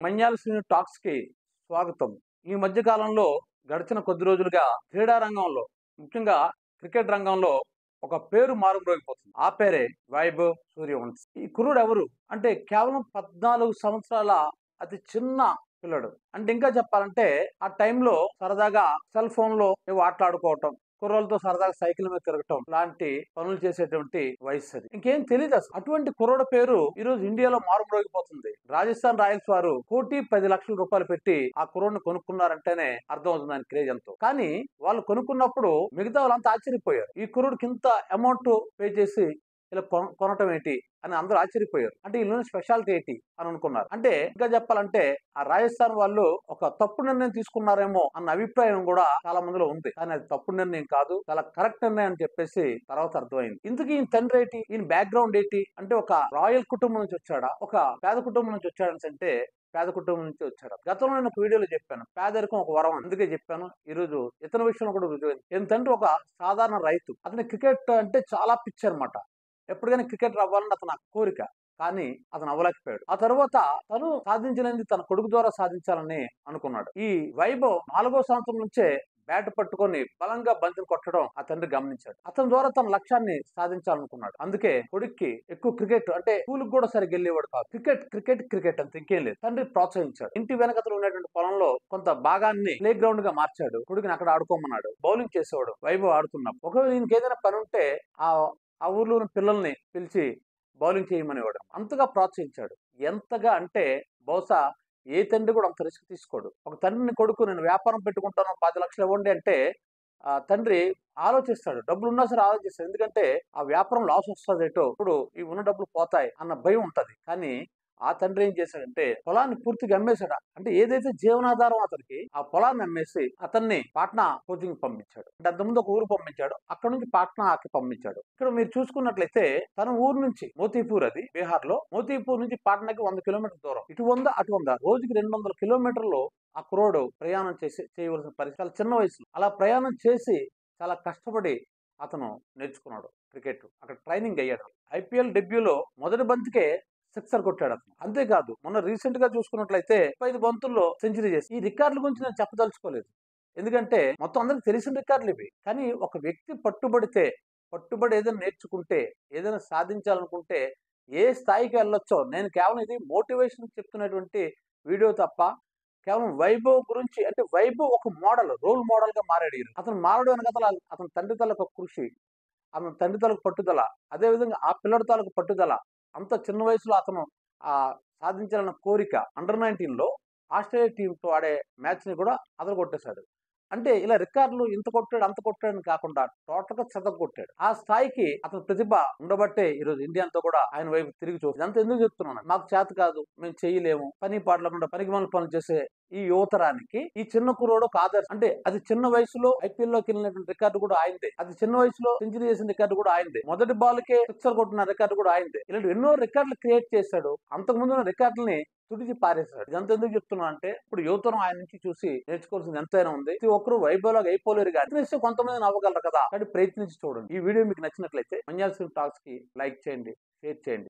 మన్యాల Srinu talks కి స్వాగతం. ఈ మధ్య కాలంలో గడిచిన కొద్ది రోజులుగా క్రీడా రంగంలో, ముఖ్యంగా క్రికెట్ రంగంలో ఒక పేరు మారుమ్రోగిపోతుంది. ఆ పేరే వైభవ్ సూర్యవంశీ. ఈ కుర్రుడు ఎవరు అంటే కేవలం 14 సంవత్సరాల అతి చిన్న పిల్లడు. అంటే ఇంకా చెప్పాలంటే ఆ టైంలో సరదాగా సెల్ ఫోన్ లో ఏవో ఆటలాడుకోవటం, కుర్రోళ్ళతో సరదాగా సైకిల్ మీద తిరగటం లాంటి పనులు చేసేటువంటి వయసు అది. ఇంకేం తెలియదు అసలు. అటువంటి కుర్రోడ పేరు ఈ రోజు ఇండియాలో మారుమ్రోగిపోతుంది. రాజస్థాన్ రాయల్స్ వారు 1,10,00,000 పెట్టి ఆ కుర్రోడ్ని కొనుక్కున్నారంటేనే అర్థం అవుతుంది ఆయన క్రేజ్ ఎంతో. కానీ వాళ్ళు కొనుక్కున్నప్పుడు మిగతా వాళ్ళంతా ఆశ్చర్యపోయారు. ఈ కుర్రోడికి ఇంత అమౌంట్ పే చేసి ఇలా కొనటం ఏంటి అని అందరూ ఆశ్చర్యపోయారు. అంటే వీళ్ళ స్పెషాలిటీ ఏంటి అని అనుకున్నారు. అంటే ఇంకా చెప్పాలంటే ఆ రాజస్థాన్ వాళ్ళు ఒక తప్పు నిర్ణయం తీసుకున్నారేమో అన్న అభిప్రాయం కూడా చాలా మందిలో ఉంది. కానీ అది తప్పు నిర్ణయం కాదు, చాలా కరెక్ట్ నిర్ణయం అని చెప్పేసి తర్వాత అర్థమైంది. ఇందుకు ఈయన తండ్రి ఏంటి, ఈయన బ్యాక్గ్రౌండ్ ఏంటి అంటే ఒక రాయల్ కుటుంబం నుంచి వచ్చాడా, ఒక పేద కుటుంబం నుంచి వచ్చాడని అంటే పేద కుటుంబం నుంచి వచ్చాడు. గతంలో నేను ఒక వీడియోలో చెప్పాను, పేదరికం ఒక వరం, అందుకే చెప్పాను. ఈ రోజు ఇతని విషయంలో కూడా రుజువైంది. ఈయన తండ్రి ఒక సాధారణ రైతు. అతని క్రికెట్ అంటే చాలా పిచ్చి అనమాట. ఎప్పటికైనా క్రికెటర్ అవ్వాలని అతని కోరిక. కానీ అతను అవ్వలేకపోయాడు. ఆ తర్వాత తను సాధించినది తన కొడుకు ద్వారా సాధించాలని అనుకున్నాడు. ఈ వైభవ్ 4వ సంవత్సరం నుంచే బ్యాట్ పట్టుకొని బలంగా బంతిని కొట్టడం ఆ తండ్రి గమనించాడు. అతని ద్వారా తన లక్ష్యాన్ని సాధించాలనుకున్నాడు. అందుకే కొడుక్కి ఎక్కువ క్రికెట్ అంటే స్కూల్కి కూడా సరిగ్గా వెళ్ళేవాడు కాదు. క్రికెట్ క్రికెట్ క్రికెట్ అంత ఇంకేం లేదు. తండ్రి ప్రోత్సహించాడు. ఇంటి వెనకతలు ఉన్నటువంటి పొలంలో కొంత భాగాన్ని ప్లే గ్రౌండ్ గా మార్చాడు. కొడుకుని అక్కడ ఆడుకోమన్నాడు. బౌలింగ్ చేసేవాడు వైభవ్ ఆడుతున్నప్పుడు. ఒకవేళ ఈయనకి ఏదైనా పని ఉంటే ఆ ఊర్లో ఉన్న పిల్లల్ని పిలిచి బౌలింగ్ చేయమనేవాడు. అంతగా ప్రోత్సహించాడు. ఎంతగా అంటే బహుశా ఏ తండ్రి కూడా అంత రిస్క్ తీసుకోడు. ఒక తండ్రిని కొడుకు నేను వ్యాపారం పెట్టుకుంటాను 10 లక్షలు ఇవ్వండి అంటే ఆ తండ్రి ఆలోచిస్తాడు. డబ్బులు ఉన్నా సరే ఆలోచిస్తాడు. ఎందుకంటే ఆ వ్యాపారం లాస్ వస్తుందేటో, ఇప్పుడు ఈ ఉన్న డబ్బులు పోతాయి అన్న భయం ఉంటది. కానీ ఆ తండ్రి ఏం చేశాడంటే పొలాన్ని పూర్తిగా అమ్మేశాడు. అంటే ఏదైతే జీవనాధారం అతనికి, ఆ పొలాన్ని అమ్మేసి అతన్ని పాట్నా కోచింగ్ పంపించాడు. అంటే అంతకుముందు ఒక ఊరు పంపించాడు, అక్కడ నుంచి పాట్నాకి పంపించాడు. ఇక్కడ మీరు చూసుకున్నట్లయితే తన ఊరు నుంచి మోతీపూర్, అది బీహార్ లో, మోతీపూర్ నుంచి పాట్నాకి 100 కిలోమీటర్ల దూరం. ఇటు 100 అటు 100, రోజుకి 200 కిలోమీటర్లు ఆ కుర్రోడు ప్రయాణం చేయవలసిన పరిస్థితి. చాలా చిన్న వయసులో అలా ప్రయాణం చేసి చాలా కష్టపడి అతను నేర్చుకున్నాడు క్రికెట్. అక్కడ ట్రైనింగ్ అయ్యాడు. ఐపీఎల్ డెబ్యూలో మొదటి బంతికే సిక్సర్ కొట్టాడు అతను. అంతేకాదు మొన్న రీసెంట్ గా చూసుకున్నట్లయితే 5 బంతుల్లో సెంచరీ చేసి, ఈ రికార్డుల గురించి నేను చెప్పదలుచుకోలేదు. ఎందుకంటే మొత్తం అందరికి తెలిసిన రికార్డులు ఇవి. కానీ ఒక వ్యక్తి పట్టుబడి ఏదైనా నేర్చుకుంటే, ఏదైనా సాధించాలనుకుంటే ఏ స్థాయికి వెళ్ళొచ్చో, నేను కేవలం ఇది మోటివేషన్ చెప్తున్నటువంటి వీడియో తప్ప కేవలం వైభవ్ గురించి. అంటే వైభవ్ ఒక మోడల్, రోల్ మోడల్ గా మారాడు. అతను మారడం వెనకాల అతని తండ్రి తాలూకు కృషి, అతని తండ్రి తాలూకు పట్టుదల, అదేవిధంగా ఆ పిల్లడి తాలూకు పట్టుదల. అంత చిన్న వయసులో అతను ఆ సాధించాలన్న కోరిక. అండర్-19 లో ఆస్ట్రేలియా టీంతో ఆడే మ్యాచ్ ని కూడా అదరగొట్టేశాడు. అంటే ఇలా రికార్డులు ఇంత కొట్టాడు అంత కొట్టాడని కాకుండా టోటల్ గా కొట్టాడు. ఆ స్థాయికి అతని ప్రతిభ ఉండబట్టే ఈ రోజు ఇండియా అంతా కూడా ఆయన వైపు తిరిగి చూస్తుంది. అంత ఎందుకు చెప్తున్నాను, మాకు చేత కాదు, మేము చేయలేము, పని పాటలకుండా పనికిమాలిన పనులు చేసే ఈ యువతరానికి ఈ చిన్న కుర్రోడు ఒక ఆదర్శం. అంటే అది చిన్న వయసులో ఐపీఎల్ లోకి వెళ్ళినటువంటి రికార్డు కూడా ఆయనదే. అది చిన్న వయసులో సెంచరీ చేసిన రికార్డు కూడా ఆయనదే. మొదటి బాల్ కే సిక్సర్ కొట్టిన రికార్డు కూడా ఆయనదే. ఇలాంటి ఎన్నో రికార్డులు క్రియేట్ చేశాడు. అంతకు ముందు రికార్డుల్ని తుడిచి పారేశాడు. ఇదంతా ఎందుకు చెప్తున్నా అంటే ఇప్పుడు యువతరం ఆయన నుంచి చూసి నేర్చుకోవాల్సింది ఎంతైనా ఉంది. ప్రతి ఒక్కరు వైభవ్ లాగా అయిపోలేరు, కానీ కొంతమంది నవ్వగలరు కదా. కానీ ప్రయత్నించి చూడండి. ఈ వీడియో మీకు నచ్చినట్లయితే మన్యాల శ్రీను టాక్స్ కి లైక్ చేయండి, షేర్ చేయండి.